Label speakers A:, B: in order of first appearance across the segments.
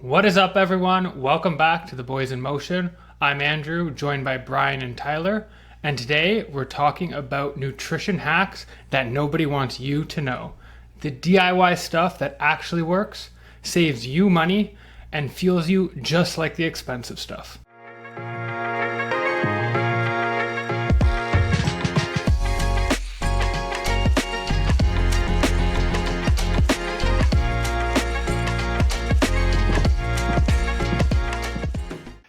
A: What is up, everyone? Welcome back to the Boys in Motion. I'm Andrew, joined by Brian and Tyler, and today we're talking about nutrition hacks that nobody wants you to know. The DIY stuff that actually works, saves you money, and fuels you just like the expensive stuff.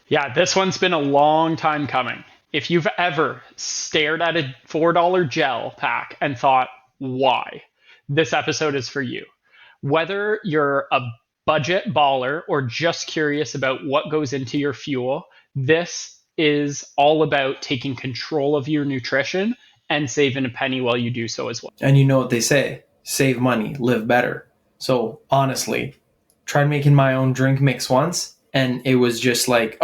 B: Yeah, this one's been a long time coming. If you've ever stared at a $4 gel pack and thought, why? This episode is for you. Whether you're a budget baller or just curious about what goes into your fuel, this is all about taking control of your nutrition and saving a penny while you do so as well.
C: And you know what they say, save money, live better. So honestly, tried making my own drink mix once and it was just like,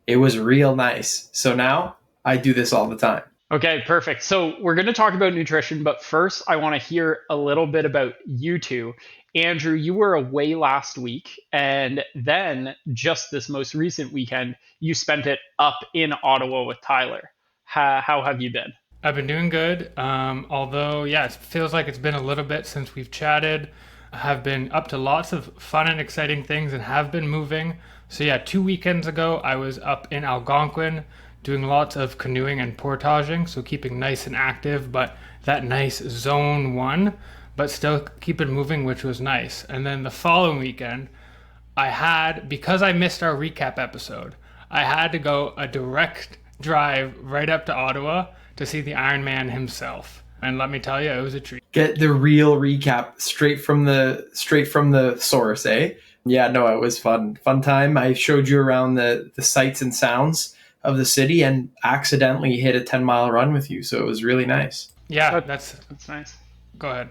C: it was real nice. So now I do this all the time.
B: Okay, perfect. So we're going to talk about nutrition, but first I want to hear a little bit about you two. Andrew, you were away last week, and then just this most recent weekend, you spent it up in Ottawa with Tyler. How have you been?
A: I've been doing good, although, it feels like it's been a little bit since we've chatted. I have been up to lots of fun and exciting things and have been moving. So 2 weekends ago, I was up in Algonquin doing lots of canoeing and portaging, so keeping nice and active, but that nice zone one, but still keep it moving, which was nice. And then the following weekend, because I missed our recap episode, I had to go a direct drive right up to Ottawa to see the Iron Man himself. And let me tell you, it was a treat.
C: Get the real recap straight from the source, eh? Yeah, no, it was fun. Fun time. I showed you around the sights and sounds of the city and accidentally hit a 10-mile run with you. So it was really nice.
A: Yeah, that's
B: nice.
A: Go ahead.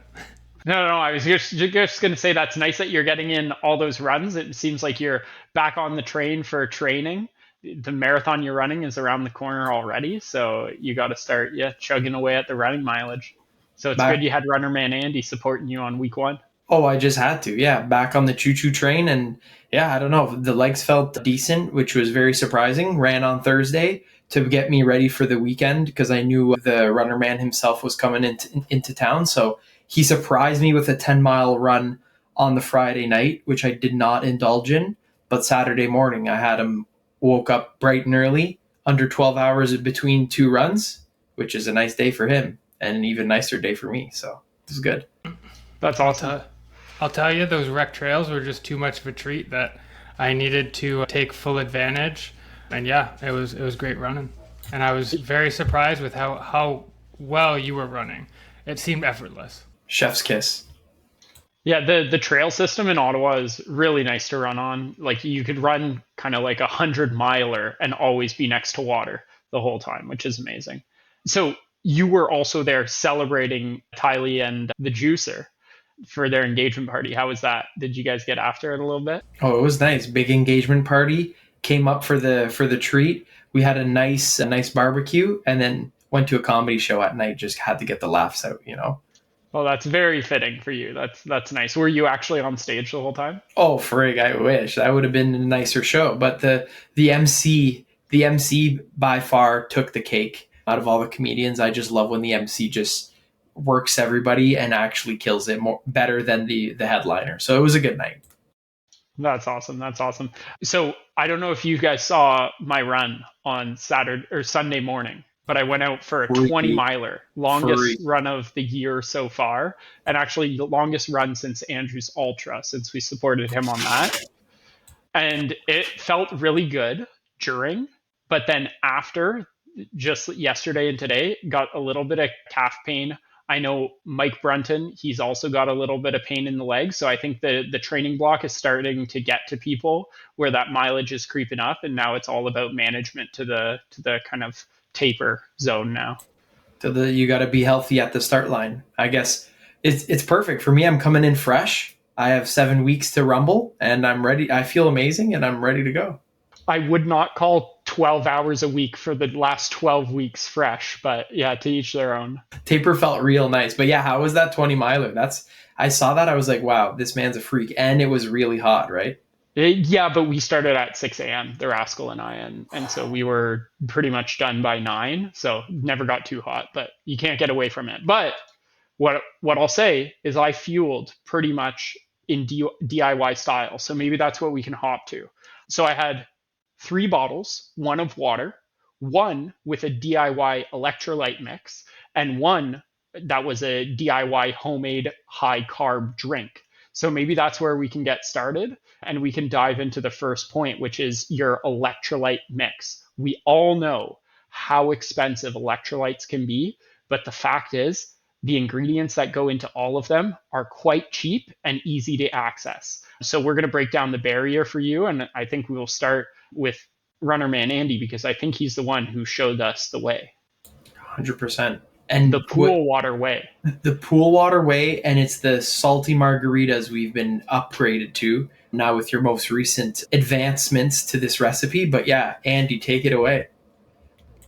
B: No, I was just going to say that's nice that you're getting in all those runs. It seems like you're back on the train for training. The marathon you're running is around the corner already, so you got to start chugging away at the running mileage. So it's good you had runner man Andy supporting you on week one.
C: Oh, I just had to. Yeah, back on the choo-choo train, and I don't know. The legs felt decent, which was very surprising. Ran on Thursday to get me ready for the weekend because I knew the runner man himself was coming into town. So he surprised me with a 10-mile run on the Friday night, which I did not indulge in. But Saturday morning, I had him woke up bright and early, under 12 hours between two runs, which is a nice day for him and an even nicer day for me. So it was good.
B: That's awesome.
A: I'll tell you, those rec trails were just too much of a treat that I needed to take full advantage. And it was great running. And I was very surprised with how well you were running. It seemed effortless.
C: Chef's kiss.
B: Yeah, the trail system in Ottawa is really nice to run on. Like you could run kind of like 100-miler and always be next to water the whole time, which is amazing. So you were also there celebrating Tylee and the Juicer for their engagement party. How was that? Did you guys get after it a little bit?
C: Oh, it was nice. Big engagement party. Came up for the treat. We had a nice barbecue and then went to a comedy show at night. Just had to get the laughs out,
B: Well, that's very fitting for you. That's nice. Were you actually on stage the whole time?
C: Oh, frig, I wish. That would have been a nicer show. But the MC by far took the cake out of all the comedians. I just love when the MC just works everybody and actually kills it better than the headliner. So it was a good night.
B: That's awesome. So I don't know if you guys saw my run on Saturday or Sunday morning, but I went out for a 20-miler, longest run of the year so far, and actually the longest run since Andrew's Ultra, since we supported him on that. And it felt really good during, but then after, just yesterday and today, got a little bit of calf pain. I know Mike Brunton, he's also got a little bit of pain in the legs. So I think the training block is starting to get to people where that mileage is creeping up. And now it's all about management to the kind of taper zone now.
C: So you got to be healthy at the start line. I guess it's perfect for me. I'm coming in fresh. I have 7 weeks to rumble and I'm ready. I feel amazing and I'm ready to go.
B: I would not call 12 hours a week for the last 12 weeks fresh, but to each their own.
C: Taper felt real nice, but how was that 20-miler? I saw that. I was like, wow, this man's a freak. And it was really hot, right?
B: Yeah, but we started at 6 a.m., the Rascal and I, and so we were pretty much done by 9. So never got too hot, but you can't get away from it. But what I'll say is I fueled pretty much in DIY style. So maybe that's what we can hop to. So I had 3 bottles, one of water, one with a DIY electrolyte mix, and one that was a DIY homemade high carb drink. So maybe that's where we can get started and we can dive into the first point, which is your electrolyte mix. We all know how expensive electrolytes can be, but the fact is, the ingredients that go into all of them are quite cheap and easy to access. So we're going to break down the barrier for you. And I think we will start with Runnerman Andy, because I think he's the one who showed us the way.
C: 100%.
B: And the pool water way.
C: The pool water way, and it's the salty margaritas we've been upgraded to now with your most recent advancements to this recipe. But yeah, Andy, take it away.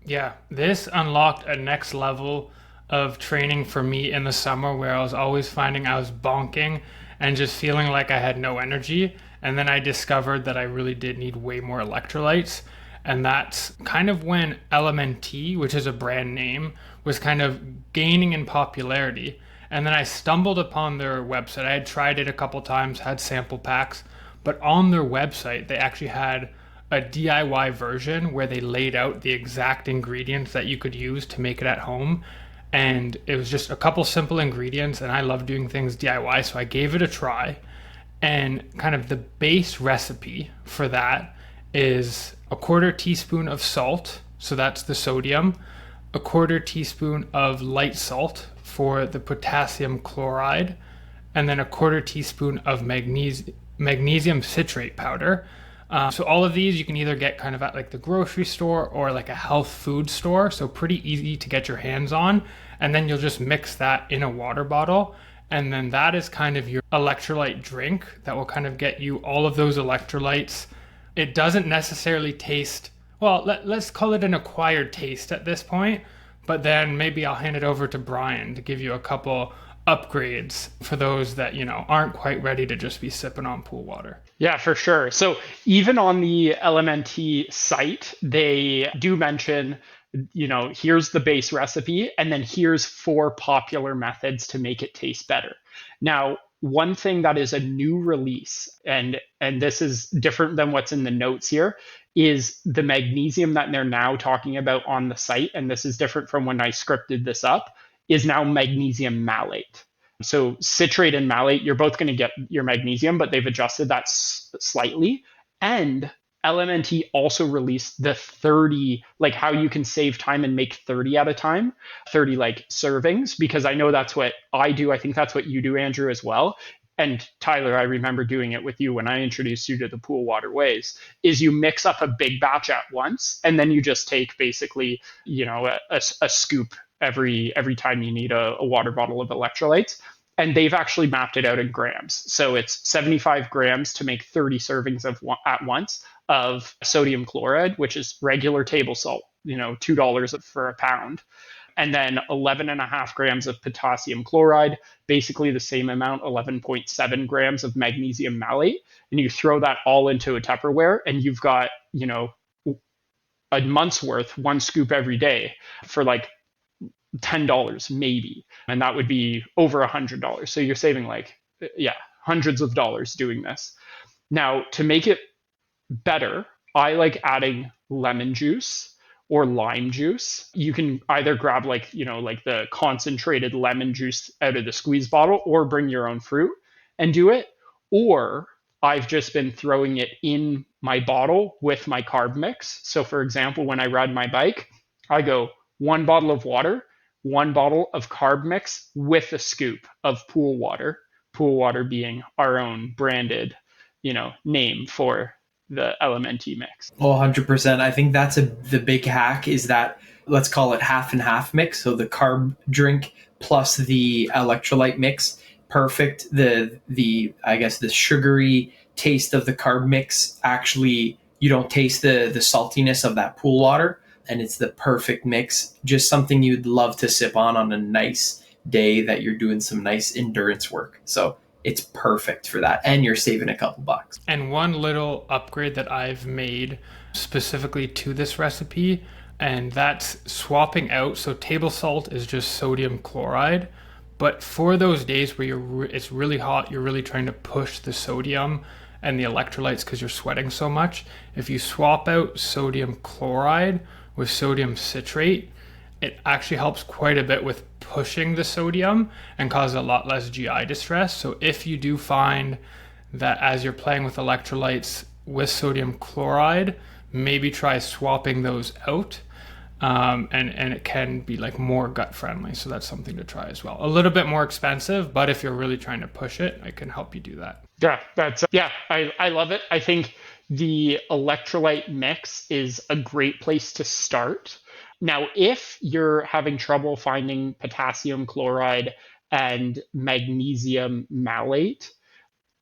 A: Yeah, this unlocked a next level of training for me in the summer where I was always finding I was bonking and just feeling like I had no energy. And then I discovered that I really did need way more electrolytes. And that's kind of when LMNT, which is a brand name, was kind of gaining in popularity. And then I stumbled upon their website. I had tried it a couple times, had sample packs, but on their website, they actually had a DIY version where they laid out the exact ingredients that you could use to make it at home. And it was just a couple simple ingredients, and I love doing things DIY, so I gave it a try. And kind of the base recipe for that is a 1/4 teaspoon of salt, so that's the sodium, a 1/4 teaspoon of light salt for the potassium chloride, and then a 1/4 teaspoon of magnesium citrate powder. So all of these you can either get kind of at like the grocery store or like a health food store, so pretty easy to get your hands on. And then you'll just mix that in a water bottle, and then that is kind of your electrolyte drink that will kind of get you all of those electrolytes. It doesn't necessarily taste, well, let's call it an acquired taste at this point, but then maybe I'll hand it over to Brian to give you a couple upgrades for those that, aren't quite ready to just be sipping on pool water.
B: Yeah, for sure. So even on the LMNT site, they do mention, here's the base recipe, and then here's 4 popular methods to make it taste better. Now, one thing that is a new release, and this is different than what's in the notes here, is the magnesium that they're now talking about on the site, and this is different from when I scripted this up, is now magnesium malate. So citrate and malate, you're both going to get your magnesium, but they've adjusted that slightly. And LMNT also released the 30, like how you can save time and make 30 at a time, 30 like servings, because I know that's what I do. I think that's what you do, Andrew, as well. And Tyler, I remember doing it with you when I introduced you to the pool water ways, is you mix up a big batch at once, and then you just take basically, a scoop every time you need a water bottle of electrolytes. And they've actually mapped it out in grams. So it's 75 grams to make 30 servings at once of sodium chloride, which is regular table salt, $2 for a pound. And then 11.5 grams of potassium chloride, basically the same amount, 11.7 grams of magnesium malate. And you throw that all into a Tupperware, and you've got, a month's worth, 1 scoop every day for like $10 maybe, and that would be over $100. So you're saving hundreds of dollars doing this. Now, to make it better, I like adding lemon juice or lime juice. You can either grab the concentrated lemon juice out of the squeeze bottle, or bring your own fruit and do it. Or I've just been throwing it in my bottle with my carb mix. So for example, when I ride my bike, I go 1 bottle of water, 1 bottle of carb mix with a scoop of pool water being our own branded, name for the LMNT mix.
C: Oh, 100%. I think that's the big hack, is that, let's call it half and half mix. So the carb drink plus the electrolyte mix. Perfect. I guess the sugary taste of the carb mix, actually, you don't taste the saltiness of that pool water. And it's the perfect mix. Just something you'd love to sip on a nice day that you're doing some nice endurance work. So it's perfect for that. And you're saving a couple bucks.
A: And one little upgrade that I've made specifically to this recipe, and that's swapping out. So table salt is just sodium chloride. But for those days where it's really hot, you're really trying to push the sodium and the electrolytes because you're sweating so much. If you swap out sodium chloride with sodium citrate, it actually helps quite a bit with pushing the sodium and causes a lot less GI distress. So if you do find that as you're playing with electrolytes with sodium chloride, maybe try swapping those out. And it can be like more gut friendly. So that's something to try as well. A little bit more expensive, but if you're really trying to push it, I can help you do that.
B: Yeah, I love it. I think the electrolyte mix is a great place to start. Now, if you're having trouble finding potassium chloride and magnesium malate,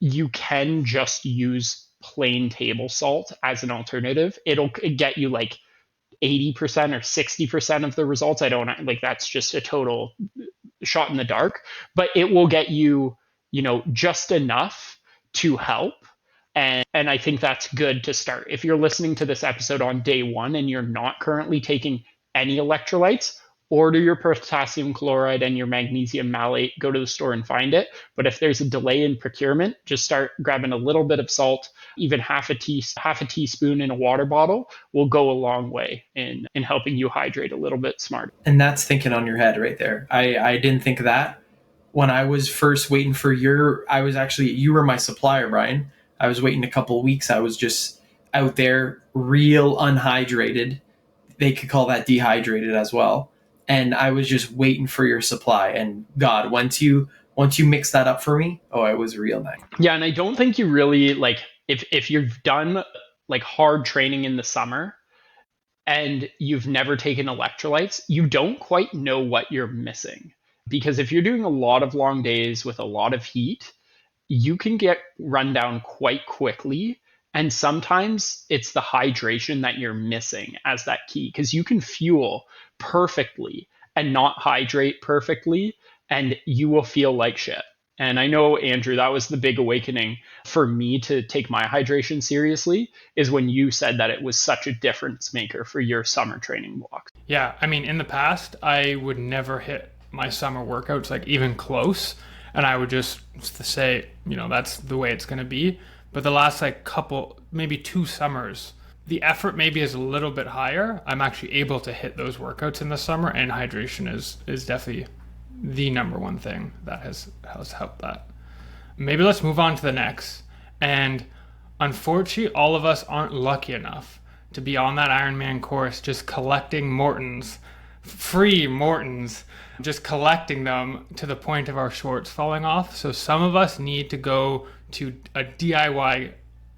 B: you can just use plain table salt as an alternative. It'll get you like 80% or 60% of the results. I don't like, that's just a total shot in the dark, but it will get you, just enough to help. And I think that's good to start. If you're listening to this episode on day one and you're not currently taking any electrolytes, order your potassium chloride and your magnesium malate, go to the store and find it. But if there's a delay in procurement, just start grabbing a little bit of salt, even half a teaspoon in a water bottle will go a long way in helping you hydrate a little bit smarter.
C: And that's thinking on your head right there. I didn't think of that. When I was first waiting for you were my supplier, Brian. I was waiting a couple of weeks. I was just out there real unhydrated. They could call that dehydrated as well. And I was just waiting for your supply. And God, once you mix that up for me, it was real nice.
B: Yeah, and I don't think you really if you've done like hard training in the summer and you've never taken electrolytes, you don't quite know what you're missing. Because if you're doing a lot of long days with a lot of heat, you can get run down quite quickly. And sometimes it's the hydration that you're missing as that key, because you can fuel perfectly and not hydrate perfectly, and you will feel like shit. And I know, Andrew, that was the big awakening for me to take my hydration seriously, is when you said that it was such a difference maker for your summer training blocks.
A: Yeah, I mean, in the past, I would never hit my summer workouts like even close. And I would just say, that's the way it's going to be. But the last maybe 2 summers, the effort maybe is a little bit higher. I'm actually able to hit those workouts in the summer, and hydration is definitely the number one thing that has helped that. Maybe let's move on to the next. And unfortunately, all of us aren't lucky enough to be on that Ironman course just collecting Mortons, free Mortons, just collecting them to the point of our shorts falling off. So some of us need to go to a DIY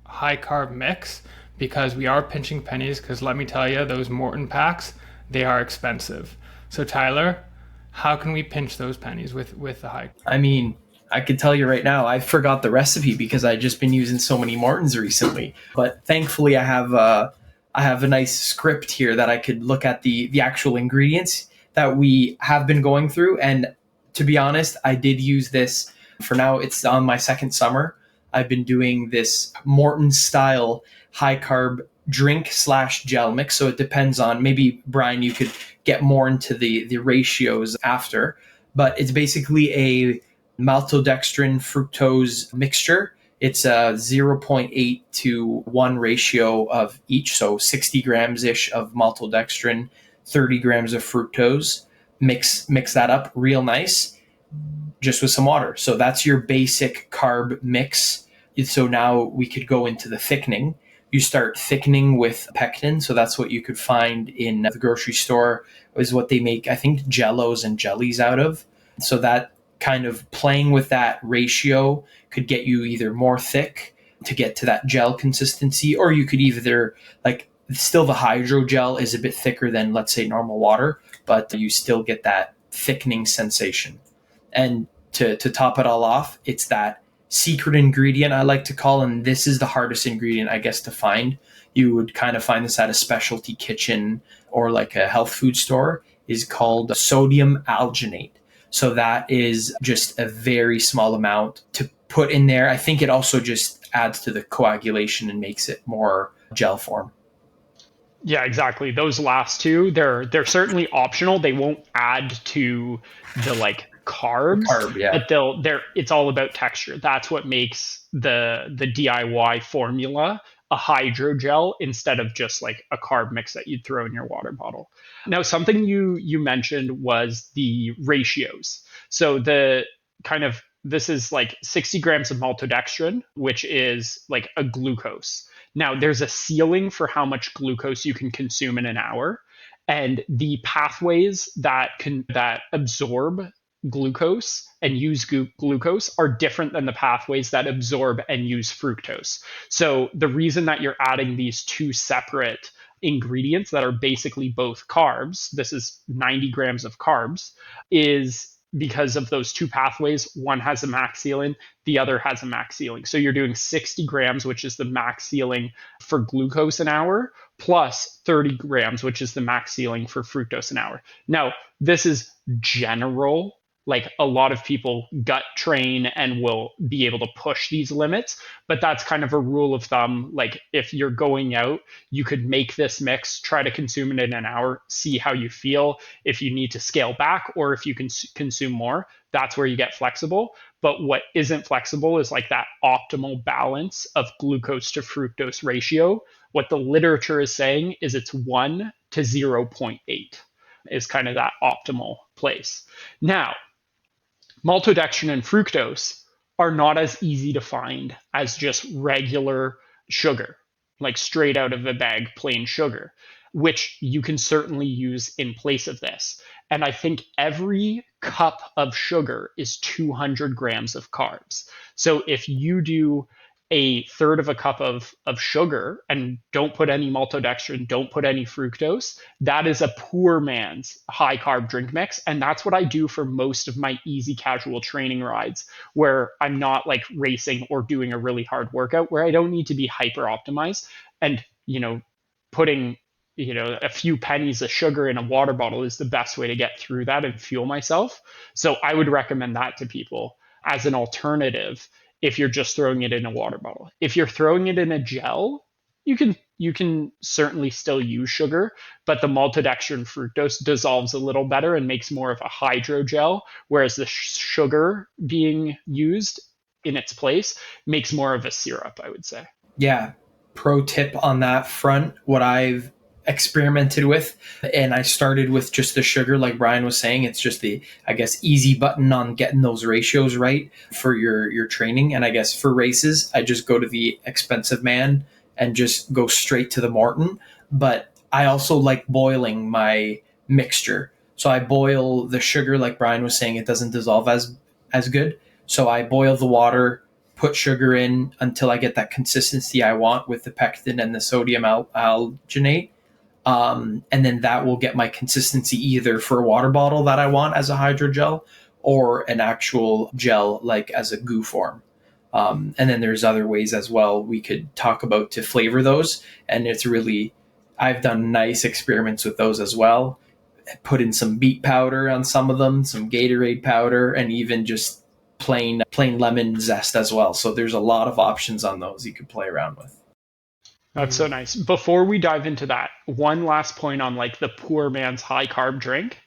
A: high carb mix because we are pinching pennies, because let me tell you, those Morton packs, they are expensive. So Tyler, how can we pinch those pennies with the high?
C: I mean, I could tell you right now, I forgot the recipe because I've just been using so many Mortons recently. But thankfully I have a nice script here that I could look at the actual ingredients that we have been going through. And to be honest, I did use this. For now, it's on my second summer. I've been doing this Morton style high carb drink/gel mix. So it depends on, maybe Brian, you could get more into the ratios after, but it's basically a maltodextrin fructose mixture. It's a 0.8 to 1 ratio of each. So 60 grams ish of maltodextrin, 30 grams of fructose. Mix that up real nice just with some water. So that's your basic carb mix. So now we could go into the thickening. You start thickening with pectin. So that's what you could find in the grocery store, is what they make, I think, jellos and jellies out of. So that kind of playing with that ratio could get you either more thick to get to that gel consistency, or you could either still the hydrogel is a bit thicker than, let's say, normal water, but you still get that thickening sensation. And to top it all off, it's that secret ingredient I like to call, and this is the hardest ingredient, I guess, to find. You would kind of find this at a specialty kitchen or like a health food store, is called sodium alginate. So that is just a very small amount. To put in there. I think it also just adds to the coagulation and makes it more gel form.
B: Yeah, exactly. Those last two, they're certainly optional. They won't add to the like
C: The
B: carbs,
C: carb, yeah.
B: but it's all about texture. That's what makes the DIY formula a hydrogel instead of just like a carb mix that you'd throw in your water bottle. Now, something you mentioned was the ratios. So the kind of this is like 60 grams of maltodextrin, which is like a glucose. Now, there's a ceiling for how much glucose you can consume in an hour, and the pathways that absorb glucose and use glucose are different than the pathways that absorb and use fructose. So the reason that you're adding these two separate ingredients that are basically both carbs, this is 90 grams of carbs, is because of those two pathways. One has a max ceiling, the other has a max ceiling. So you're doing 60 grams, which is the max ceiling for glucose an hour, plus 30 grams, which is the max ceiling for fructose an hour. Now, this is general. Like a lot of people gut train and will be able to push these limits, but that's kind of a rule of thumb. Like if you're going out, you could make this mix, try to consume it in an hour, see how you feel. If you need to scale back or if you can consume more, that's where you get flexible. But what isn't flexible is like that optimal balance of glucose to fructose ratio. What the literature is saying is it's 1 to 0.8 is kind of that optimal place. Now, maltodextrin and fructose are not as easy to find as just regular sugar, like straight out of a bag, plain sugar, which you can certainly use in place of this. And I think every cup of sugar is 200 grams of carbs. So if you do a third of a cup of sugar and don't put any maltodextrin, don't put any fructose, that is a poor man's high carb drink mix. And that's what I do for most of my easy casual training rides, where I'm not like racing or doing a really hard workout, where I don't need to be hyper optimized. And, putting, a few pennies of sugar in a water bottle is the best way to get through that and fuel myself. So I would recommend that to people as an alternative if you're just throwing it in a water bottle. If you're throwing it in a gel, you can certainly still use sugar, but the maltodextrin fructose dissolves a little better and makes more of a hydrogel, whereas the sugar being used in its place makes more of a syrup, I would say.
C: Yeah. Pro tip on that front, what I've experimented with, and I started with just the sugar, like Brian was saying. It's just the, I guess, easy button on getting those ratios right for your training. And I guess for races, I just go to the expensive man and just go straight to the Morton. But I also like boiling my mixture. So I boil the sugar, like Brian was saying, it doesn't dissolve as good. So I boil the water, put sugar in until I get that consistency I want with the pectin and the sodium alginate. And then that will get my consistency either for a water bottle that I want as a hydrogel or an actual gel, like as a goo form. And then there's other ways as well we could talk about to flavor those. And it's really, I've done nice experiments with those as well. Put in some beet powder on some of them, some Gatorade powder, and even just plain lemon zest as well. So there's a lot of options on those you could play around with.
B: That's so nice. Before we dive into that, one last point on like the poor man's high carb drink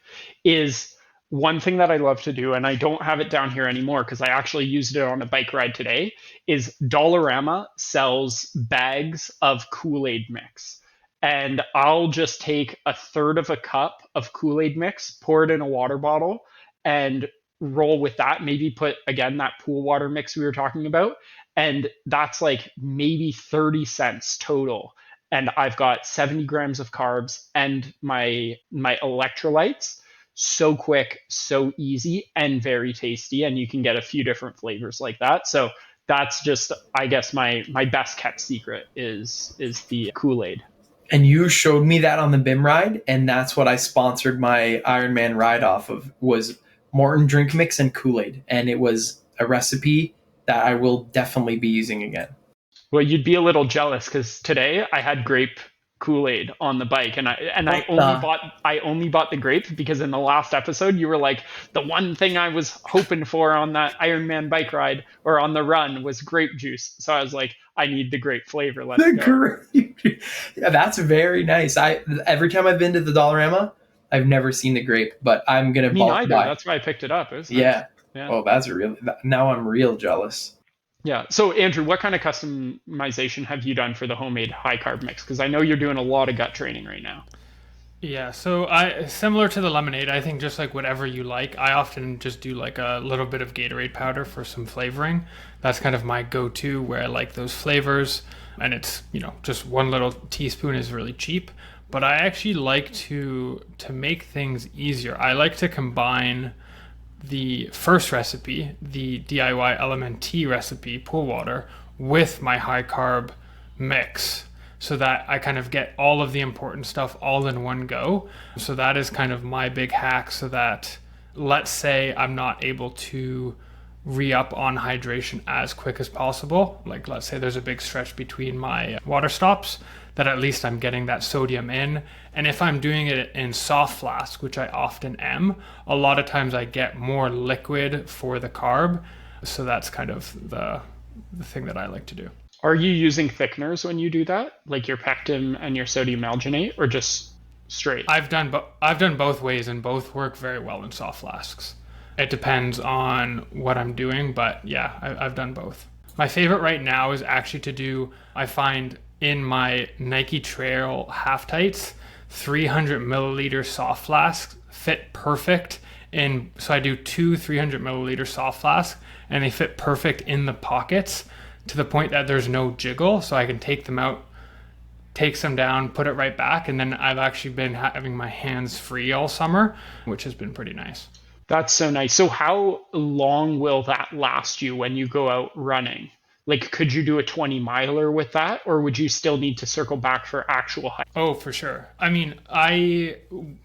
B: is one thing that I love to do, and I don't have it down here anymore because I actually used it on a bike ride today, is Dollarama sells bags of Kool-Aid mix. And I'll just take a third of a cup of Kool-Aid mix, pour it in a water bottle, and roll with that. Maybe put, again, that pool water mix we were talking about. And that's like maybe 30 cents total. And I've got 70 grams of carbs and my electrolytes. So quick, so easy, and very tasty. And you can get a few different flavors like that. So that's just, I guess, my best kept secret is the Kool-Aid.
C: And you showed me that on the BIM ride, and that's what I sponsored my Ironman ride off of, was Morton drink mix and Kool-Aid. And it was a recipe that I will definitely be using again.
B: Well, you'd be a little jealous because today I had grape Kool-Aid on the bike, and I
C: What
B: only bought the grape because in the last episode you were like, the one thing I was hoping for on that Ironman bike ride or on the run was grape juice. So I was like, I need the grape flavor. Let's
C: the
B: go.
C: grape? Yeah, that's very nice. Every time I've been to the Dollarama, I've never seen the grape, but I'm gonna
B: Me
C: bulk
B: neither.
C: buy.
B: That's why I picked it up. It was nice.
C: Yeah.
B: Yeah.
C: Oh, that's real. Now I'm real jealous.
B: Yeah. So Andrew, what kind of customization have you done for the homemade high carb mix? Because I know you're doing a lot of gut training right now.
A: Yeah, so I similar to the lemonade, I think just like whatever you like. I often just do like a little bit of Gatorade powder for some flavoring. That's kind of my go-to where I like those flavors, and it's, just one little teaspoon is really cheap, but I actually like to make things easier. I like to combine the first recipe, the DIY LMNT recipe, pool water, with my high carb mix so that I kind of get all of the important stuff all in one go. So that is kind of my big hack so that, let's say I'm not able to re-up on hydration as quick as possible. Like let's say there's a big stretch between my water stops, that at least I'm getting that sodium in. And if I'm doing it in soft flask, which I often am, a lot of times I get more liquid for the carb. So that's kind of the thing that I like to do.
B: Are you using thickeners when you do that, like your pectin and your sodium alginate, or just straight?
A: I've done both ways, and both work very well in soft flasks. It depends on what I'm doing, but yeah, I've done both. My favorite right now is actually to do, I find in my Nike Trail half tights, 300 milliliter soft flasks fit perfect in. So I do two 300 milliliter soft flasks, and they fit perfect in the pockets to the point that there's no jiggle. So I can take them out, take some down, put it right back. And then I've actually been having my hands free all summer, which has been pretty nice.
B: That's so nice. So how long will that last you when you go out running? Like, could you do a 20 miler with that, or would you still need to circle back for actual hike?
A: Oh, for sure. I mean,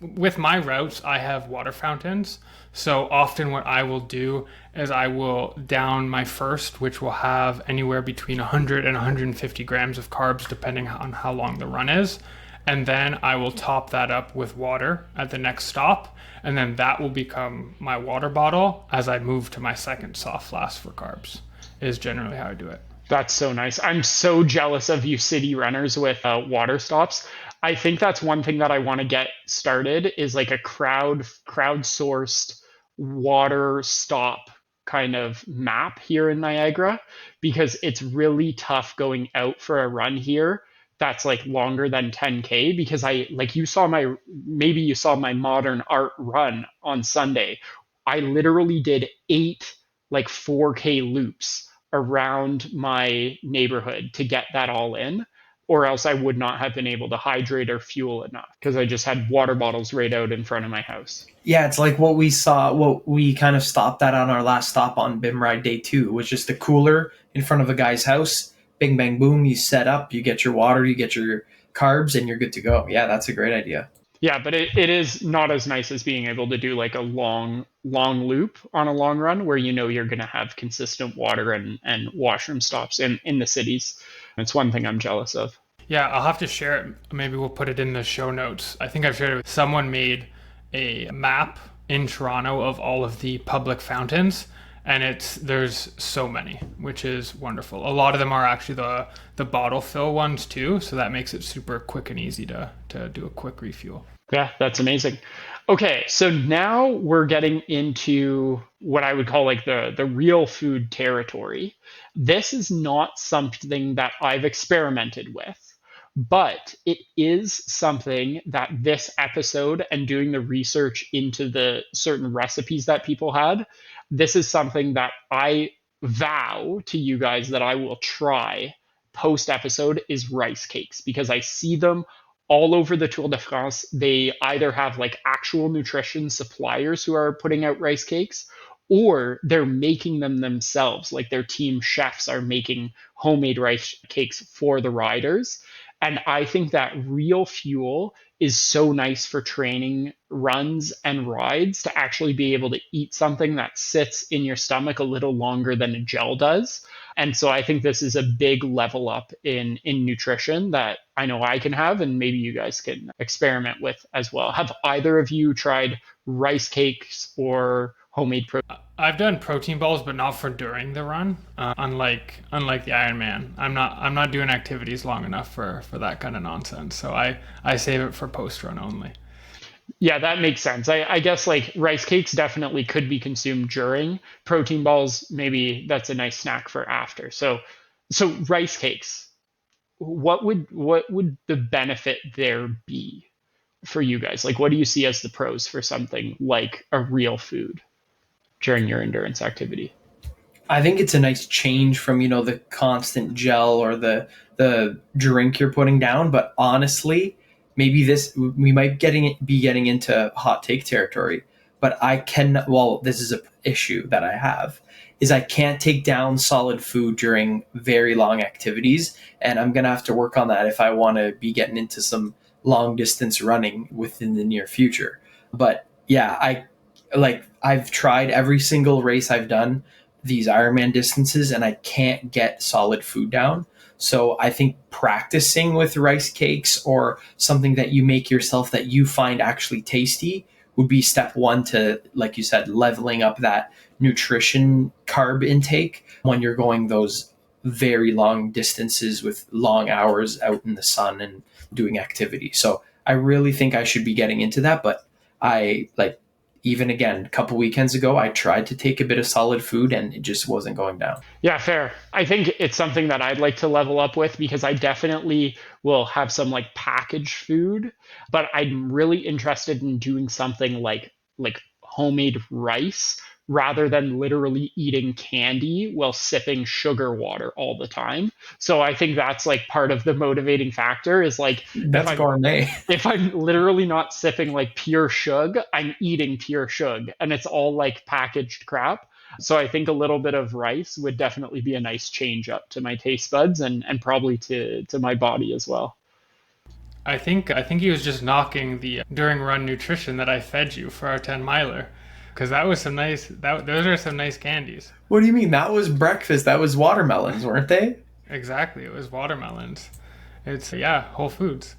A: with my routes, I have water fountains. So often what I will do is I will down my first, which will have anywhere between 100 and 150 grams of carbs, depending on how long the run is. And then I will top that up with water at the next stop. And then that will become my water bottle as I move to my second soft flask for carbs, is generally how I do it.
B: That's so nice. I'm so jealous of you city runners with water stops. I think that's one thing that I want to get started is like a crowdsourced water stop kind of map here in Niagara, because it's really tough going out for a run here that's like longer than 10K, because maybe you saw my modern art run on Sunday. I literally did 8 like 4K loops around my neighborhood to get that all in, or else I would not have been able to hydrate or fuel enough because I just had water bottles right out in front of my house.
C: Yeah, it's like what we kind of stopped at on our last stop on BIM Ride Day 2, which is the cooler in front of a guy's house. Bing, bang, boom, you set up, you get your water, you get your carbs, and you're good to go. Yeah, that's a great idea.
B: Yeah, but it is not as nice as being able to do like a long loop on a long run where you're going to have consistent water and washroom stops in the cities. It's one thing I'm jealous of.
A: Yeah, I'll have to share it. Maybe we'll put it in the show notes. I think I've shared it with someone made a map in Toronto of all of the public fountains, and there's so many, which is wonderful. A lot of them are actually the bottle fill ones too, so that makes it super quick and easy to do a quick refuel.
B: Yeah, that's amazing. Okay, so now we're getting into what I would call like the real food territory. This is not something that I've experimented with, but it is something that this episode and doing the research into the certain recipes that people had, this is something that I vow to you guys that I will try post episode is rice cakes, because I see them all over the Tour de France. They either have like actual nutrition suppliers who are putting out rice cakes, or they're making them themselves. Like their team chefs are making homemade rice cakes for the riders. And I think that real fuel is so nice for training runs and rides, to actually be able to eat something that sits in your stomach a little longer than a gel does. And so I think this is a big level up in nutrition that I know I can have, and maybe you guys can experiment with as well. Have either of you tried rice cakes or homemade protein?
A: I've done protein balls, but not for during the run. Unlike the Ironman, I'm not doing activities long enough for that kind of nonsense. So I save it for post run only.
B: Yeah, that makes sense. I guess like rice cakes definitely could be consumed during. Protein balls, maybe that's a nice snack for after. So rice cakes, what would the benefit there be for you guys? Like what do you see as the pros for something like a real food during your endurance activity?
C: I think it's a nice change from, the constant gel or the drink you're putting down. But honestly, maybe we might be getting into hot take territory. But this is a issue that I have, is I can't take down solid food during very long activities, and I'm gonna have to work on that if I want to be getting into some long distance running within the near future. But yeah, I've tried every single race I've done these Ironman distances, and I can't get solid food down. So I think practicing with rice cakes or something that you make yourself that you find actually tasty would be step one to, like you said, leveling up that nutrition carb intake when you're going those very long distances with long hours out in the sun and doing activity. So I really think I should be getting into that. But I like, even again, a couple weekends ago, I tried to take a bit of solid food and it just wasn't going down.
B: Yeah, fair. I think it's something that I'd like to level up with, because I definitely will have some like packaged food, but I'm really interested in doing something like homemade rice, rather than literally eating candy while sipping sugar water all the time. So I think that's like part of the motivating factor, is like if
C: That's
B: I'm
C: gourmet.
B: if I'm literally not sipping like pure shug, I'm eating pure shug, and it's all like packaged crap. So I think a little bit of rice would definitely be a nice change up to my taste buds, and probably to my body as well.
A: I think he was just knocking the during run nutrition that I fed you for our 10 miler, because that was some nice those are some nice candies.
C: What do you mean? That was breakfast. That was watermelons, weren't they?
A: Exactly, it was watermelons. It's yeah, Whole Foods.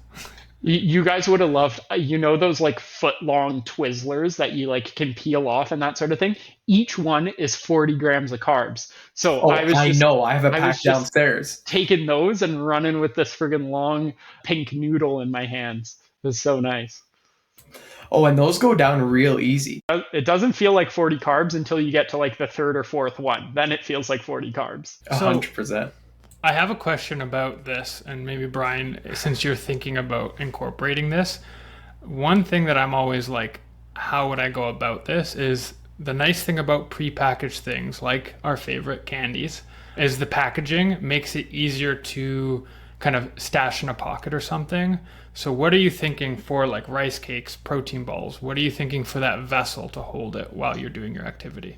B: You guys would have loved, those like foot long Twizzlers that you like can peel off and that sort of thing. Each one is 40 grams of carbs. So
C: Oh, I know. I have a
B: I was
C: pack
B: just
C: downstairs.
B: taking those and running with this friggin' long pink noodle in my hands. It was so nice.
C: Oh, and those go down real easy.
B: It doesn't feel like 40 carbs until you get to like the third or fourth one. Then it feels like 40 carbs.
A: So
C: 100%.
A: I have a question about this, and maybe Brian, since you're thinking about incorporating this, one thing that I'm always like, how would I go about this? Is the nice thing about prepackaged things like our favorite candies is the packaging makes it easier to kind of stash in a pocket or something. So what are you thinking for like rice cakes, protein balls? What are you thinking for that vessel to hold it while you're doing your activity?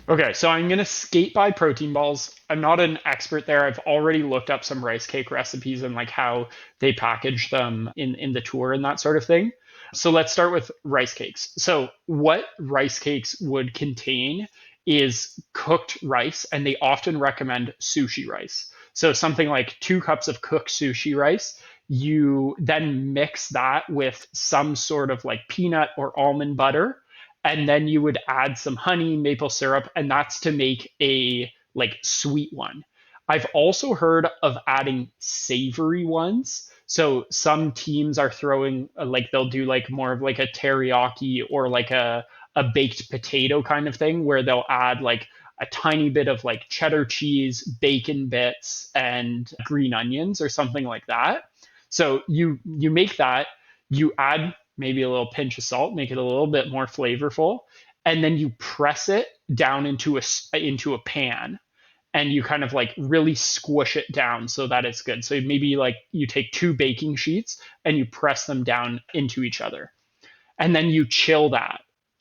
B: Okay, so I'm gonna skate by protein balls. I'm not an expert there. I've already looked up some rice cake recipes and like how they package them in the tour and that sort of thing. So let's start with rice cakes. So what rice cakes would contain is cooked rice, and they often recommend sushi rice. So something like 2 cups of cooked sushi rice. You then mix that with some sort of like peanut or almond butter, and then you would add some honey, maple syrup, and that's to make a like sweet one. I've also heard of adding savory ones. So some teams are throwing like they'll do like more of like a teriyaki or like a baked potato kind of thing, where they'll add like a tiny bit of like cheddar cheese, bacon bits, and green onions or something like that. So you make that, you add maybe a little pinch of salt, make it a little bit more flavorful, and then you press it down into a pan, and you kind of like really squish it down so that it's good. So maybe like you take 2 baking sheets and you press them down into each other, and then you chill that.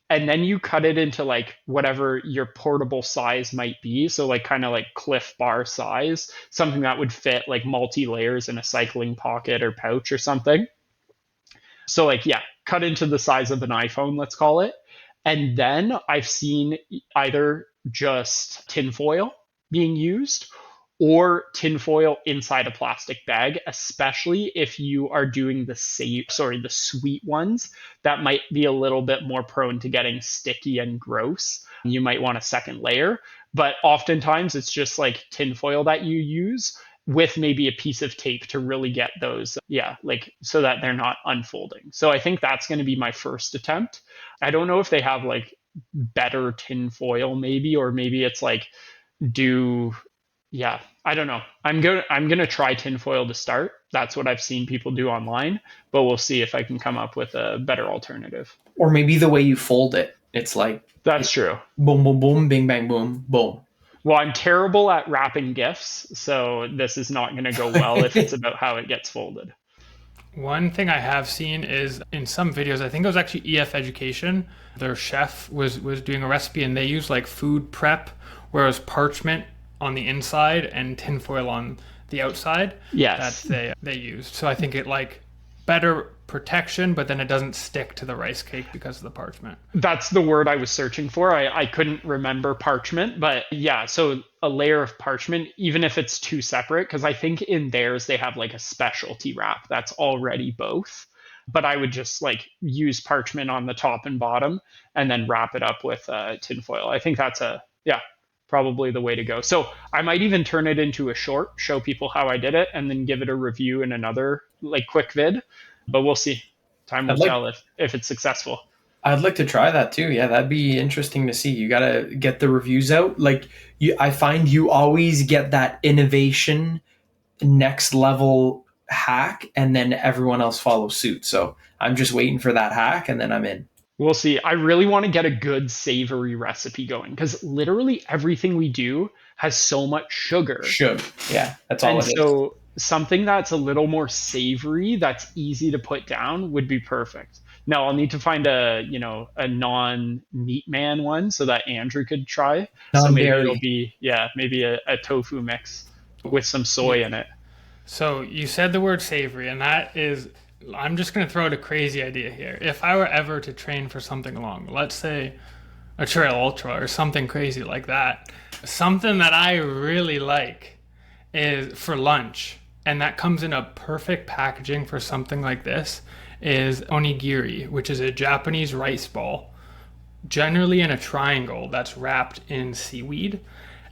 B: and then you cut it into like whatever your portable size might be. So like kind of like Cliff Bar size, something that would fit like multi-layers in a cycling pocket or pouch or something. So like, yeah, cut into the size of an iPhone, let's call it. And then I've seen either just tinfoil being used or tinfoil inside a plastic bag, especially if you are doing the sweet ones that might be a little bit more prone to getting sticky and gross. You might want a second layer, but oftentimes it's just like tinfoil that you use with maybe a piece of tape to really get those, like so that they're not unfolding. So I think that's going to be my first attempt. I don't know if they have like better tinfoil maybe, or maybe it's like I don't know. I'm gonna try tinfoil to start. That's what I've seen people do online, but we'll see if I can come up with a better alternative.
C: Or maybe the way you fold it. It's like
B: that's true.
C: Boom, boom, boom, bing, bang, boom, boom.
B: Well, I'm terrible at wrapping gifts, so this is not going to go well if it's about how it gets folded.
A: One thing I have seen is in some videos, I think it was actually EF Education, their chef was doing a recipe and they use like food prep, whereas parchment on the inside and tinfoil on the outside.
B: Yes.
A: That they used. So I think it like better protection, but then it doesn't stick to the rice cake because of the parchment.
B: That's the word I was searching for. I couldn't remember parchment, but yeah, so a layer of parchment, even if it's two separate, because I think in theirs they have like a specialty wrap that's already both. But I would just like use parchment on the top and bottom and then wrap it up with tinfoil. I think that's probably the way to go. So I might even turn it into a short, show people how I did it, and then give it a review in another like quick vid. But we'll see. Time will tell if it's successful.
C: I'd like to try that too. Yeah, that'd be interesting to see. You got to get the reviews out. Like I find you always get that innovation next level hack and then everyone else follows suit. So I'm just waiting for that hack and then I'm in.
B: We'll see. I really want to get a good savory recipe going because literally everything we do has so much sugar.
C: Yeah, that's all it is.
B: And so something that's a little more savory, that's easy to put down would be perfect. Now I'll need to find a non-meat man one so that Andrew could try. So maybe it'll be, maybe a tofu mix with some soy in it.
A: So you said the word savory, and that is, I'm just going to throw out a crazy idea here. If I were ever to train for something long, let's say a trail ultra or something crazy like that, something that I really like is for lunch, and that comes in a perfect packaging for something like this, is onigiri, which is a Japanese rice ball, generally in a triangle that's wrapped in seaweed,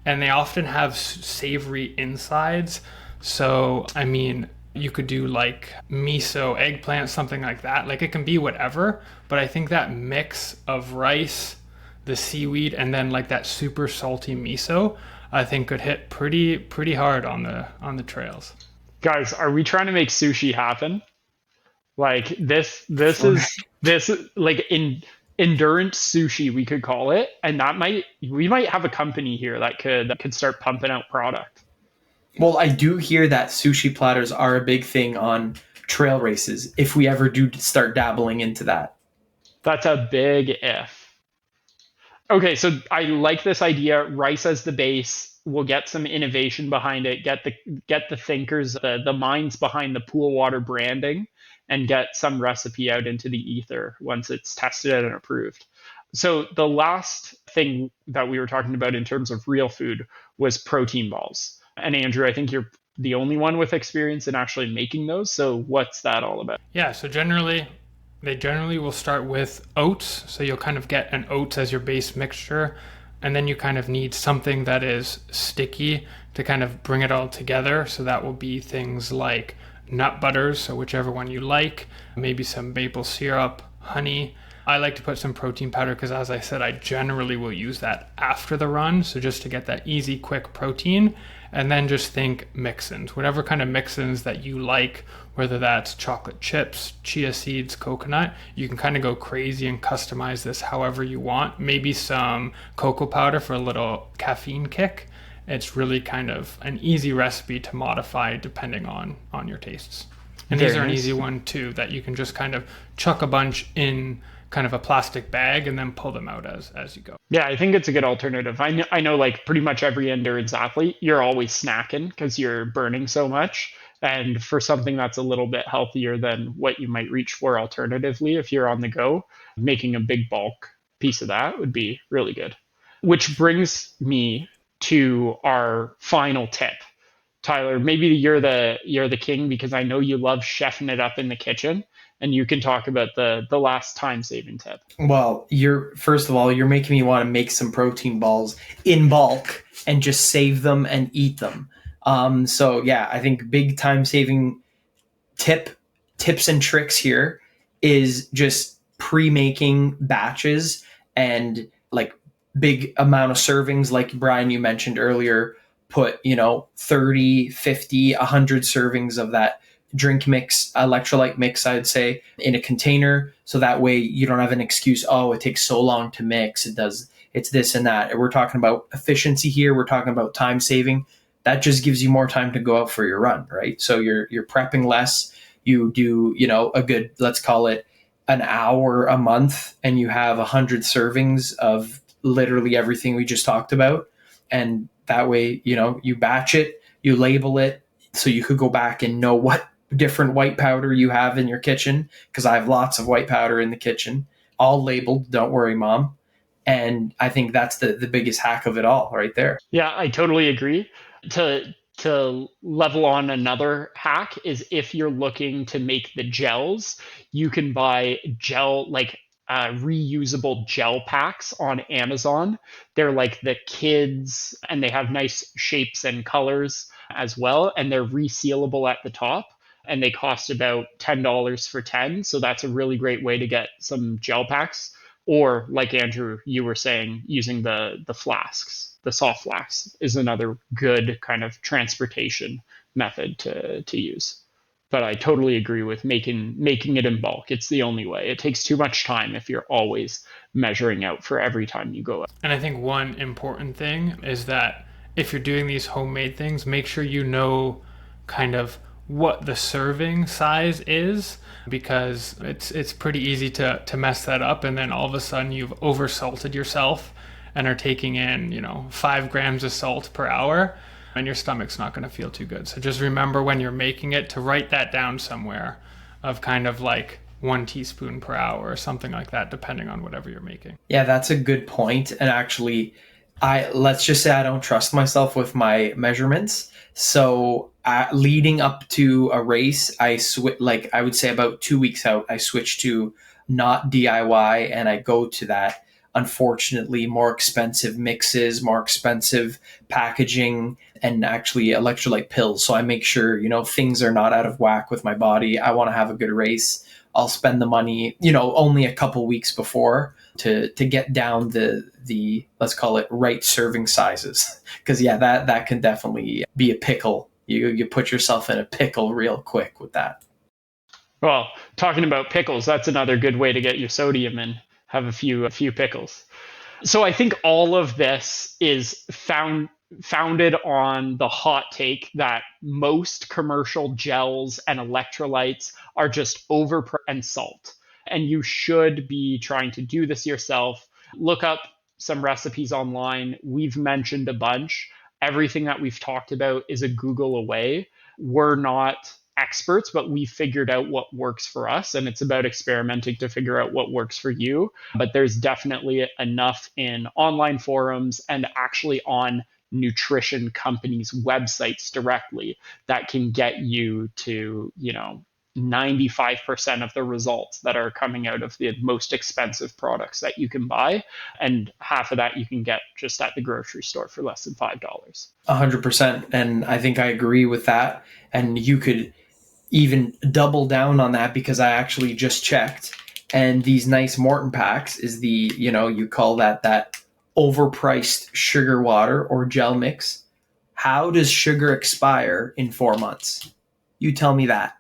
A: and they often have savory insides. So, I mean, you could do like miso, eggplant, something like that. Like it can be whatever, but I think that mix of rice, the seaweed, and then like that super salty miso, I think could hit pretty hard on the trails.
B: Guys, are we trying to make sushi happen? Like this is like endurance sushi, we could call it, and we might have a company here that could start pumping out product.
C: Well, I do hear that sushi platters are a big thing on trail races if we ever do start dabbling into that.
B: That's a big if. Okay, so I like this idea. Rice as the base. We'll get some innovation behind it. Get the thinkers, the minds behind the pool water branding, and get some recipe out into the ether once it's tested and approved. So the last thing that we were talking about in terms of real food was protein balls. And Andrew, I think you're the only one with experience in actually making those. So what's that all about?
A: Yeah, so they generally will start with oats. So you'll kind of get an oats as your base mixture. And then you kind of need something that is sticky to kind of bring it all together. So that will be things like nut butters, so whichever one you like, maybe some maple syrup, honey. I like to put some protein powder because, as I said, I generally will use that after the run. So just to get that easy, quick protein. And then just think mix-ins, whatever kind of mix-ins that you like, whether that's chocolate chips, chia seeds, coconut, you can kind of go crazy and customize this however you want. Maybe some cocoa powder for a little caffeine kick. It's really kind of an easy recipe to modify depending on your tastes. And
B: Very
A: these are an
B: nice.
A: easy one too, that you can just kind of chuck a bunch in kind of a plastic bag and then pull them out as you go.
B: Yeah, I think it's a good alternative. I know like pretty much every endurance athlete, you're always snacking because you're burning so much. And for something that's a little bit healthier than what you might reach for alternatively, if you're on the go, making a big bulk piece of that would be really good. Which brings me to our final tip. Tyler, maybe you're the king because I know you love chefing it up in the kitchen, and you can talk about the last time saving tip.
C: Well, first of all, you're making me want to make some protein balls in bulk and just save them and eat them. So yeah, I think big time saving tips and tricks here is just pre-making batches and like big amount of servings, like Brian, you mentioned earlier. Put 30, 50, 100 servings of that drink mix, electrolyte mix, I'd say, in a container, so that way you don't have an excuse, oh, it takes so long to mix, it's this and that. We're talking about efficiency here, we're talking about time saving. That just gives you more time to go out for your run, right? So you're prepping less. You do a good, let's call it an hour a month, and you have 100 servings of literally everything we just talked about. And that way, you batch it, you label it, so you could go back and know what different white powder you have in your kitchen, because I have lots of white powder in the kitchen, all labeled, don't worry, mom. And I think that's the biggest hack of it all right there.
B: Yeah, I totally agree. To level on another hack is if you're looking to make the gels, you can buy reusable gel packs on Amazon. They're like the kids, and they have nice shapes and colors as well, and they're resealable at the top. And they cost about $10 for 10. So that's a really great way to get some gel packs. Or like Andrew, you were saying, using the flasks, the soft flasks is another good kind of transportation method to use. But I totally agree with making it in bulk. It's the only way. It takes too much time if you're always measuring out for every time you go out.
A: And I think one important thing is that if you're doing these homemade things, make sure you know kind of what the serving size is, because it's pretty easy to mess that up, and then all of a sudden you've oversalted yourself and are taking in 5 grams of salt per hour, and your stomach's not going to feel too good. So just remember when you're making it to write that down somewhere, of kind of like 1 teaspoon per hour or something like that, depending on whatever you're making.
C: Yeah, that's a good point. And actually, let's just say I don't trust myself with my measurements. So leading up to a race, I would say about 2 weeks out, I switched to not DIY, and I go to that, unfortunately, more expensive mixes, more expensive packaging, and actually electrolyte pills. So I make sure, things are not out of whack with my body. I want to have a good race. I'll spend the money, only a couple weeks before to get down the let's call it right serving sizes. Because yeah, that can definitely be a pickle. You put yourself in a pickle real quick with that.
B: Well, talking about pickles, that's another good way to get your sodium in. Have a few pickles. So I think all of this is founded on the hot take that most commercial gels and electrolytes are just and salt. And you should be trying to do this yourself. Look up some recipes online. We've mentioned a bunch. Everything that we've talked about is a Google away. We're not experts, but we figured out what works for us, and it's about experimenting to figure out what works for you. But there's definitely enough in online forums and actually on nutrition companies' websites directly that can get you to 95% of the results that are coming out of the most expensive products that you can buy, and half of that you can get just at the grocery store for less than $5.
C: 100%, and I think I agree with that. And you could even double down on that, because I actually just checked, and these nice Morton packs is you call that overpriced sugar water or gel mix. How does sugar expire in 4 months? You tell me that.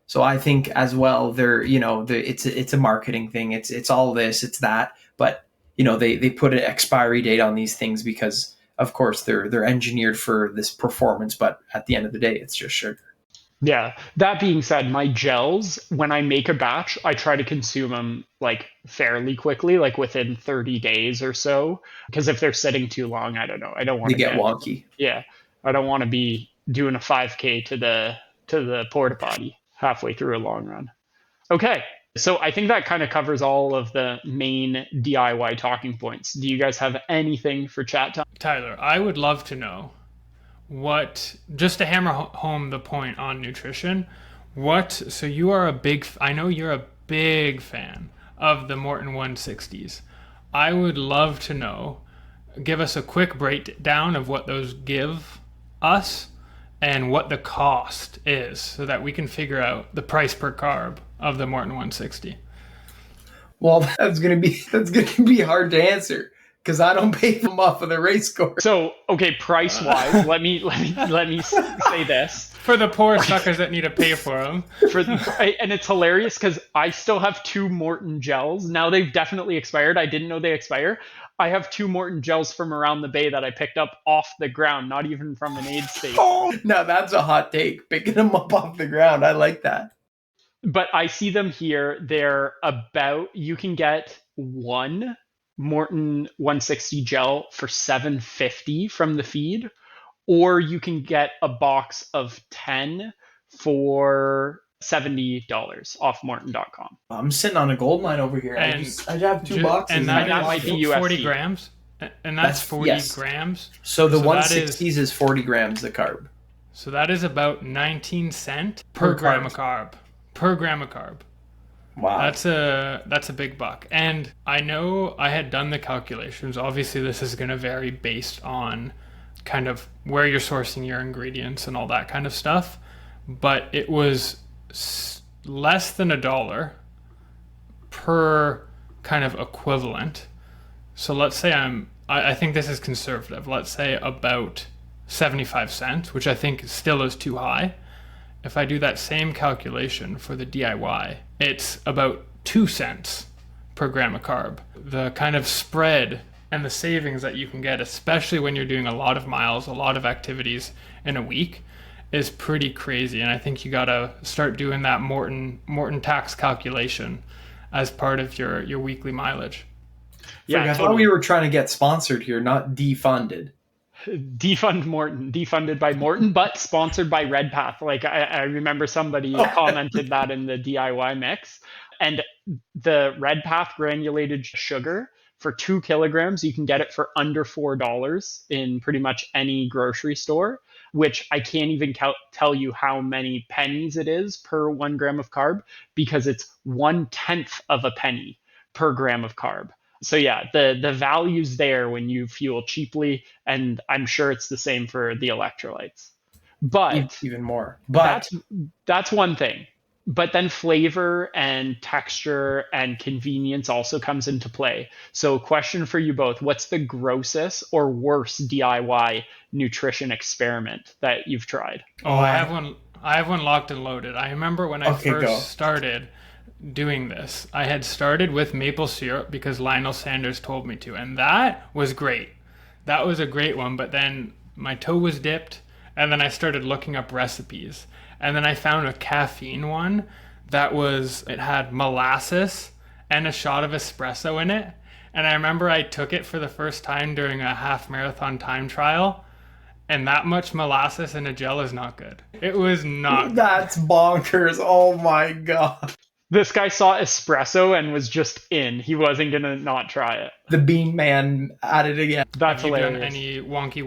C: So I think as well, it's a marketing thing. It's all this, it's that, but they put an expiry date on these things because of course they're engineered for this performance, but at the end of the day, it's just sugar.
B: Yeah. That being said, my gels, when I make a batch, I try to consume them like fairly quickly, like within 30 days or so. Because if they're sitting too long, I don't know. I don't want
C: They
B: to
C: get
B: get,
C: wonky.
B: yeah, I don't want to be doing a 5K to the porta potty halfway through a long run. Okay. So I think that kind of covers all of the main DIY talking points. Do you guys have anything for chat time?
A: Tyler, I would love to know what, just to hammer home the point on nutrition, so you are I know you're a big fan of the Morton 160s. I would love to know, give us a quick breakdown of what those give us and what the cost is so that we can figure out the price per carb of the Morton 160.
C: Well, that's gonna be hard to answer because I don't pay them off of the race course.
B: So, okay, price wise, let me say this.
A: For the poor suckers that need to pay for them.
B: And it's hilarious because I still have 2 Morton gels. Now they've definitely expired. I didn't know they expire. I have 2 Morton gels from around the bay that I picked up off the ground, not even from an aid station.
C: Oh, now that's a hot take. Picking them up off the ground. I like that.
B: But I see them here. You can get one Morton 160 gel for $7.50 from the feed, or you can get a box of 10 for $70 off Morton.com.
C: I'm sitting on a gold mine over here.
A: And
C: I have 2 boxes.
A: And
B: that might be USD.
A: 40 grams. And that's 40
C: yes.
A: grams.
C: So the
A: So
C: 160s is 40 grams the carb.
A: So that is about 19 cents per gram of carb. Per gram of carb.
C: Wow.
A: That's a big buck. And I know I had done the calculations. Obviously, this is going to vary based on kind of where you're sourcing your ingredients and all that kind of stuff. But it was less than $1 per kind of equivalent. So let's say I think this is conservative. Let's say about 75 cents, which I think still is too high. If I do that same calculation for the DIY, it's about 2 cents per gram of carb. The kind of spread and the savings that you can get, especially when you're doing a lot of miles, a lot of activities in a week, is pretty crazy. And I think you gotta start doing that Morton tax calculation as part of your weekly mileage.
C: Yeah, I thought we were trying to get sponsored here, not defunded.
B: Defund Morton, defunded by Morton, but sponsored by Redpath. Like I remember somebody commented that in the DIY mix. And the Redpath granulated sugar for 2 kilograms, you can get it for under $4 in pretty much any grocery store, which I can't even tell you how many pennies it is per 1 gram of carb, because it's 1/10 of a penny per gram of carb. So yeah, the value's there when you fuel cheaply, and I'm sure it's the same for the electrolytes. But
C: even more. But
B: that's one thing. But then flavor and texture and convenience also comes into play. So question for you both, what's the grossest or worst DIY nutrition experiment that you've tried?
A: Oh, I have one locked and loaded. I remember when I first started doing this, I had started with maple syrup because Lionel Sanders told me to, and that was great. That was a great one, but then my toe was dipped, and then I started looking up recipes, and then I found a caffeine one it had molasses and a shot of espresso in it, and I remember I took it for the first time during a half marathon time trial, and that much molasses in a gel is not good. It was not
C: That's bonkers. Oh my God.
B: This guy saw espresso and was just in. He wasn't going to not try it.
C: The Bean Man at it again.
B: That's
A: Have
B: hilarious.
A: you done any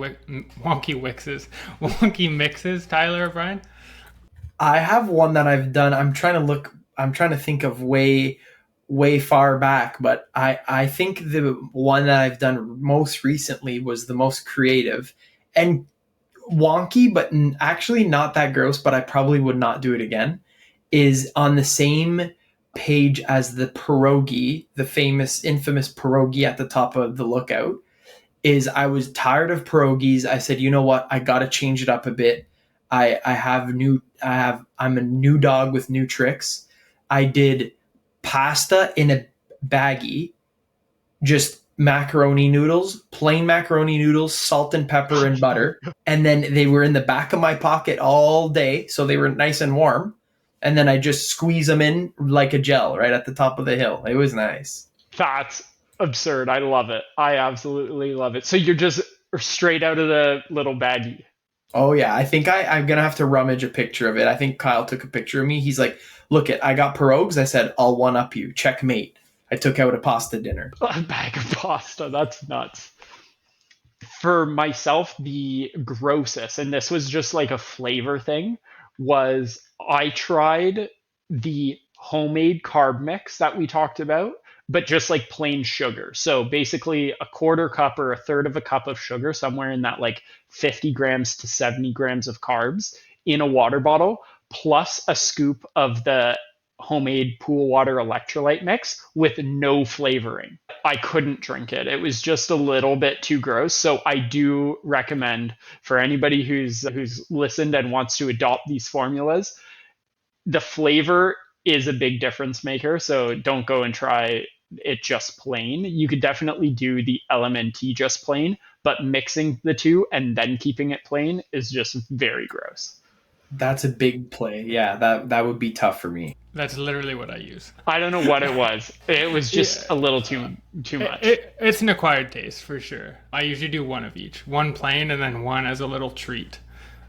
A: wonky mixes, Tyler or Brian?
C: I have one that I've done. I'm trying to think of way far back, but I think the one that I've done most recently was the most creative and wonky, but actually not that gross, but I probably would not do it again. Is on the same page as the pierogi, the infamous pierogi at the top of the Lookout. Is I was tired of pierogies. I said, you know what? I got to change it up a bit. I'm a new dog with new tricks. I did pasta in a baggie, just macaroni noodles, plain macaroni noodles, salt and pepper and butter. And then they were in the back of my pocket all day. So they were nice and warm. And then I just squeeze them in like a gel right at the top of the hill. It was nice.
B: That's absurd. I love it. I absolutely love it. So you're just straight out of the little baggie.
C: Oh yeah, I think I'm gonna have to rummage a picture of it. I think Kyle took a picture of me. He's like, "Look it, I got pierogies." I said, "I'll one up you." Checkmate. I took out a pasta dinner.
B: A bag of pasta. That's nuts. For myself, the grossest, and this was just like a flavor thing, was I tried the homemade carb mix that we talked about, but just like plain sugar. So basically a quarter cup or a third of a cup of sugar, somewhere in that like 50 grams to 70 grams of carbs in a water bottle, plus a scoop of the homemade pool water electrolyte mix with no flavoring. I couldn't drink it. It was just a little bit too gross. So I do recommend for anybody who's listened and wants to adopt these formulas, the flavor is a big difference maker. So don't go and try it just plain. You could definitely do the LMNT just plain, but mixing the two and then keeping it plain is just very gross.
C: That's a big play. Yeah, that would be tough for me.
A: That's literally what I use.
B: I don't know what it was. It was just a little too much.
A: It's an acquired taste for sure. I usually do one of each, one plain and then one as a little treat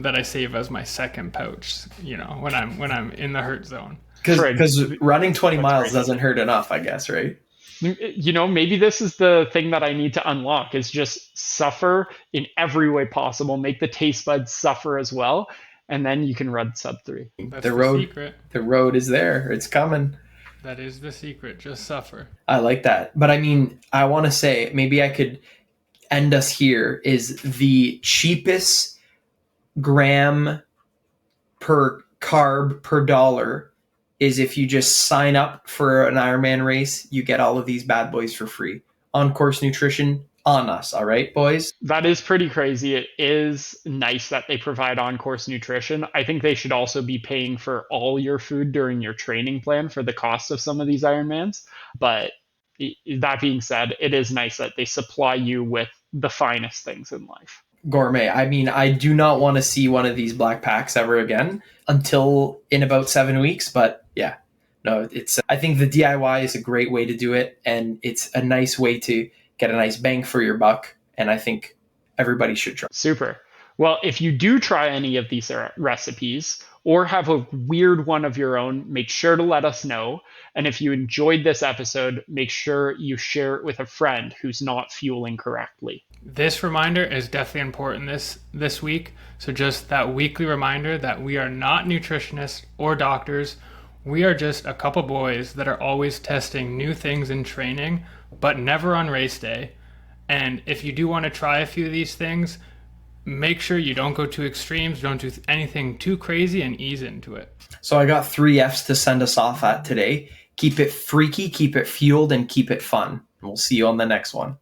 A: that I save as my second pouch. You know, when I'm in the hurt zone.
C: Because running 20 miles doesn't hurt enough, I guess, right?
B: You know, maybe this is the thing that I need to unlock is just suffer in every way possible, make the taste buds suffer as well, and then you can run sub 3.
A: That's the secret.
C: The road is there. It's coming.
A: That is the secret. Just suffer.
C: I like that. But I mean, I want to say, maybe I could end us here, is the cheapest gram per carb per dollar is if you just sign up for an Ironman race, you get all of these bad boys for free. On Course Nutrition, on us. All right, boys?
B: That is pretty crazy. It is nice that they provide on-course nutrition. I think they should also be paying for all your food during your training plan for the cost of some of these Ironmans. But that being said, it is nice that they supply you with the finest things in life.
C: Gourmet. I mean, I do not want to see one of these black packs ever again until in about 7 weeks. But yeah, no, I think the DIY is a great way to do it. And it's a nice way to get a nice bang for your buck. And I think everybody should try.
B: Super. Well, if you do try any of these recipes or have a weird one of your own, make sure to let us know. And if you enjoyed this episode, make sure you share it with a friend who's not fueling correctly.
A: This reminder is definitely important this week. So just that weekly reminder that we are not nutritionists or doctors. We are just a couple boys that are always testing new things in training, but never on race day. And if you do want to try a few of these things, make sure you don't go to extremes, don't do anything too crazy, and ease into it.
C: So I got 3 F's to send us off at today. Keep it freaky, keep it fueled, and keep it fun. We'll see you on the next one.